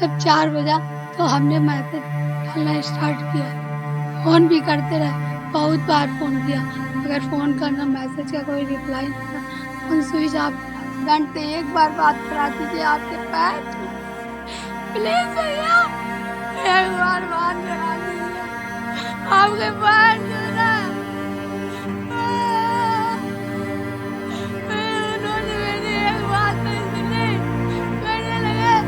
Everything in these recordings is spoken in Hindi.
जब 4 बजा तो हमने मैसेज डालना स्टार्ट किया। फ़ोन भी करते रहे, बहुत बार फ़ोन किया मगर फ़ोन करना, मैसेज का कोई रिप्लाई नहीं था। फ़ोन स्विच ऑफ था। घंटे एक बार बात करा दीजिए, आपके पैर प्लीज़ भैया, एक बार बात करा दीजिए, आपके पैर छू रहे हैं। उन्होंने मेरी एक बात नहीं सुनी, करने लगे।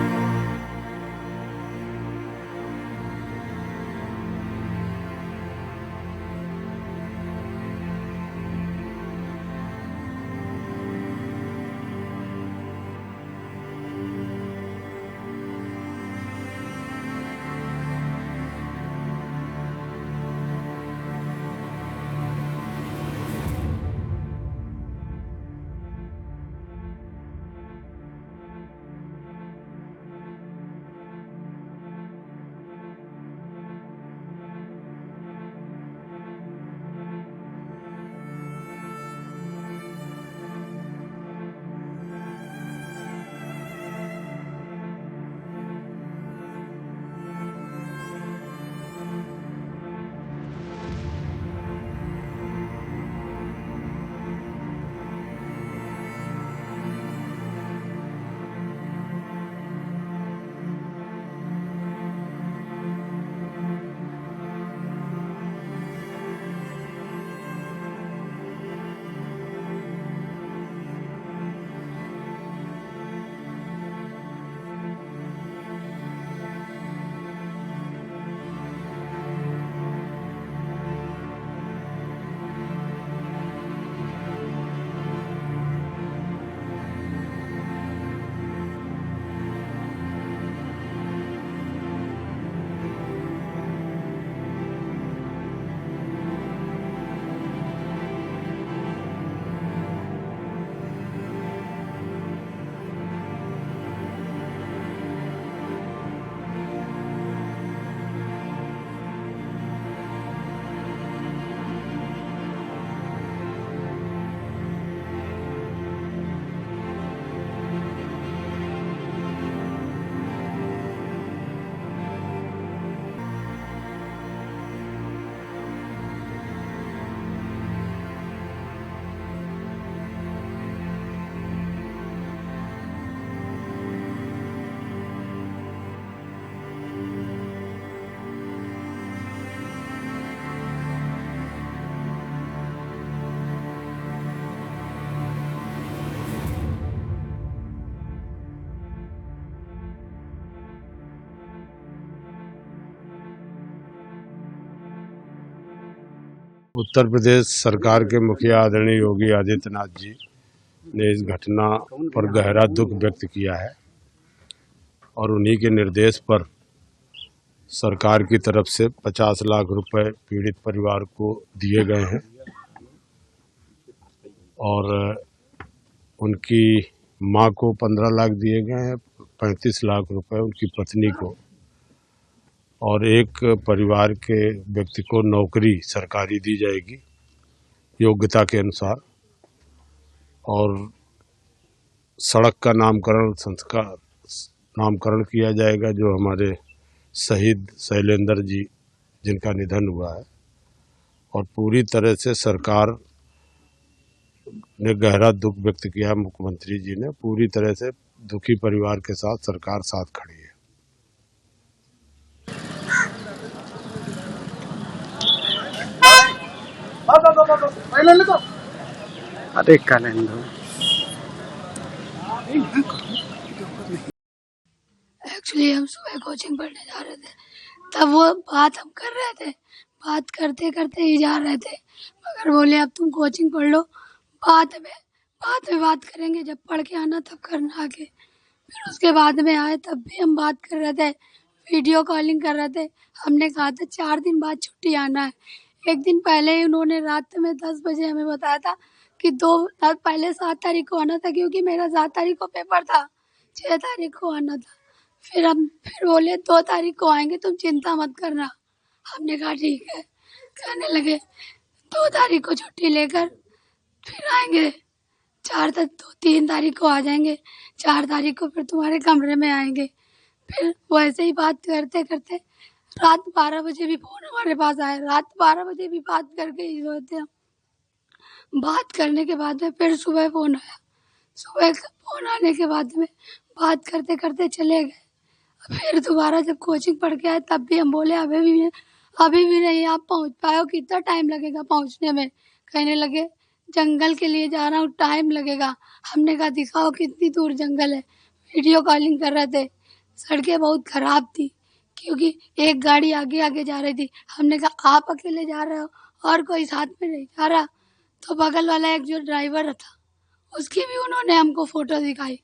उत्तर प्रदेश सरकार के मुखिया आदरणीय योगी आदित्यनाथ जी ने इस घटना पर गहरा दुख व्यक्त किया है और उन्हीं के निर्देश पर सरकार की तरफ से 50 लाख रुपए पीड़ित परिवार को दिए गए हैं और उनकी मां को 15 लाख दिए गए हैं, 35 लाख रुपए उनकी पत्नी को, और एक परिवार के व्यक्ति को नौकरी सरकारी दी जाएगी योग्यता के अनुसार, और सड़क का नामकरण किया जाएगा जो हमारे शहीद शैलेंद्र जी जिनका निधन हुआ है। और पूरी तरह से सरकार ने गहरा दुख व्यक्त किया, मुख्यमंत्री जी ने पूरी तरह से दुखी परिवार के साथ सरकार साथ खड़ी है। अरे कैलेंडर एक्चुअली हम सुबह कोचिंग पढ़ने जा रहे थे, तब वो बात हम कर रहे थे, बात करते करते ही जा रहे थे, मगर बोले अब तुम कोचिंग पढ़ लो, बाद में बात करेंगे, जब पढ़ के आना तब करना आगे। फिर उसके बाद में आए तब भी हम बात कर रहे थे, वीडियो कॉलिंग कर रहे थे। हमने कहा था 4 दिन बाद छुट्टी आना है। एक दिन पहले ही उन्होंने रात में 10 बजे हमें बताया था कि 2 रात पहले 7 तारीख को आना था, क्योंकि मेरा 7 तारीख को पेपर था, 6 तारीख को आना था। फिर बोले 2 तारीख को आएंगे, तुम चिंता मत करना। हमने कहा ठीक है। कहने लगे 2 तारीख को छुट्टी लेकर फिर आएंगे, 3 तारीख को आ जाएंगे, 4 तारीख को फिर तुम्हारे कमरे में आएंगे। फिर वैसे ही बात करते करते रात 12 बजे भी फ़ोन हमारे पास आया। रात 12 बजे भी बात करके ही सोए थे हम। बात करने के बाद में फिर सुबह फ़ोन आया। सुबह फ़ोन आने के बाद में बात करते करते चले गए। फिर दोबारा जब कोचिंग पढ़ के आए तब भी हम बोले अभी भी नहीं आप पहुंच पाए हो, कितना टाइम लगेगा पहुंचने में। कहने लगे जंगल के लिए जा रहा हूँ, टाइम लगेगा। हमने कहा दिखाओ कितनी दूर जंगल है। वीडियो कॉलिंग कर रहे थे। सड़कें बहुत ख़राब थी क्योंकि एक गाड़ी आगे आगे जा रही थी। हमने कहा आप अकेले जा रहे हो और कोई साथ में नहीं जा रहा। तो बगल वाला एक जो ड्राइवर था उसकी भी उन्होंने हमको फ़ोटो दिखाई।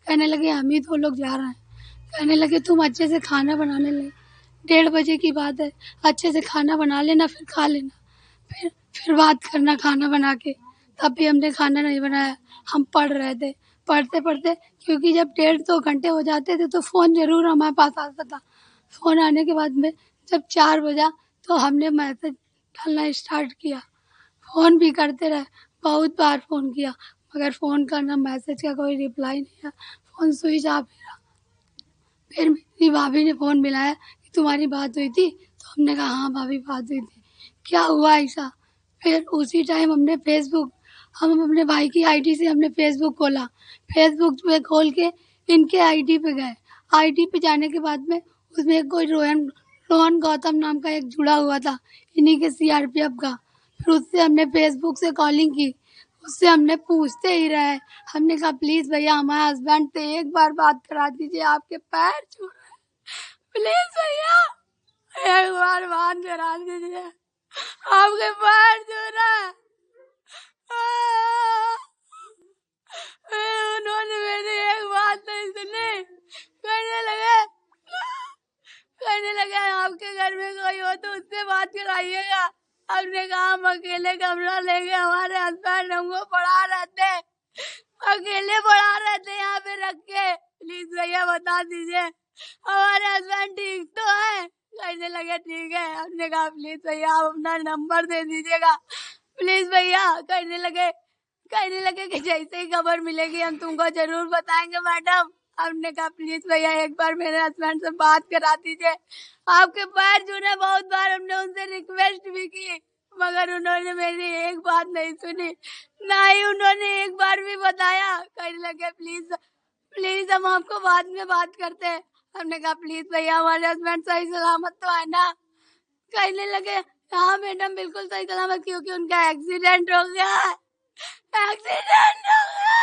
कहने लगे हम ही 2 लोग जा रहे हैं। कहने लगे तुम अच्छे से खाना बनाने लगे। 1:30 बजे की बात है, अच्छे से खाना बना लेना फिर खा लेना। फिर बात करना खाना बना के। तब भी हमने खाना नहीं बनाया, हम पढ़ रहे थे। पढ़ते पढ़ते क्योंकि जब 1.5-2 घंटे हो जाते थे तो फ़ोन ज़रूर हमारे पास आता था। फ़ोन आने के बाद में जब 4 बजा तो हमने मैसेज डालना स्टार्ट किया। फ़ोन भी करते रहे, बहुत बार फ़ोन किया मगर फ़ोन का ना मैसेज का कोई रिप्लाई नहीं आया। फ़ोन स्विच ऑफ ही रहा। फिर मेरी भाभी ने फ़ोन मिलाया कि तुम्हारी बात हुई थी। तो हमने कहा हाँ भाभी बात हुई थी। क्या हुआ ऐसा? फिर उसी टाइम हम अपने भाई की आईडी से हमने फेसबुक खोला। फेसबुक पे खोल के इनके आईडी पे गए। आईडी पे जाने के बाद में उसमें कोई रोहन गौतम नाम का एक जुड़ा हुआ था, इन्हीं के सीआरपीएफ का। फिर उससे हमने फेसबुक से कॉलिंग की। उससे हमने पूछते ही रहे। हमने कहा प्लीज़ भैया हमारे हस्बैंड से एक बार बात करा दीजिए, आपके पैर छू रहे हैं। प्लीज़ भैया एक बार बात करा दीजिए, आपके पैर छू रहे हैं। उन्होंने मेरी एक बात नहीं सुनी। कहने लगे आपके घर में कोई हो तो उससे बात कराइएगा। हमने कहा हम अकेले कमरा लेके हमारे हस्बैंड हमको पढ़ा रहे थे, अकेले पढ़ा रहे थे यहाँ पे रख के। प्लीज भैया बता दीजिए हमारे हस्बैंड ठीक तो है? कहने लगे ठीक है। हमने कहा प्लीज भैया आप अपना नंबर दे दीजिएगा, प्लीज भैया। कहने लगे कि जैसे ही खबर मिलेगी हम तुमको जरूर बताएंगे मैडम। हमने कहा प्लीज भैया एक बार मेरे हस्बैंड से बात करा दीजिए, आपके पैर छूने। बहुत बार हमने उनसे रिक्वेस्ट भी की मगर उन्होंने मेरी एक बात नहीं सुनी, ना ही उन्होंने एक बार भी बताया। कहने लगे प्लीज हम आपको बाद में बात करते हैं। हमने कहा प्लीज भैया हमारे हस्बैंड सही सलामत तो है ना? कहने लगे हाँ मैडम बिल्कुल सही सलामत, क्योंकि उनका एक्सीडेंट हो गया है। एक्सीडेंट हो गया।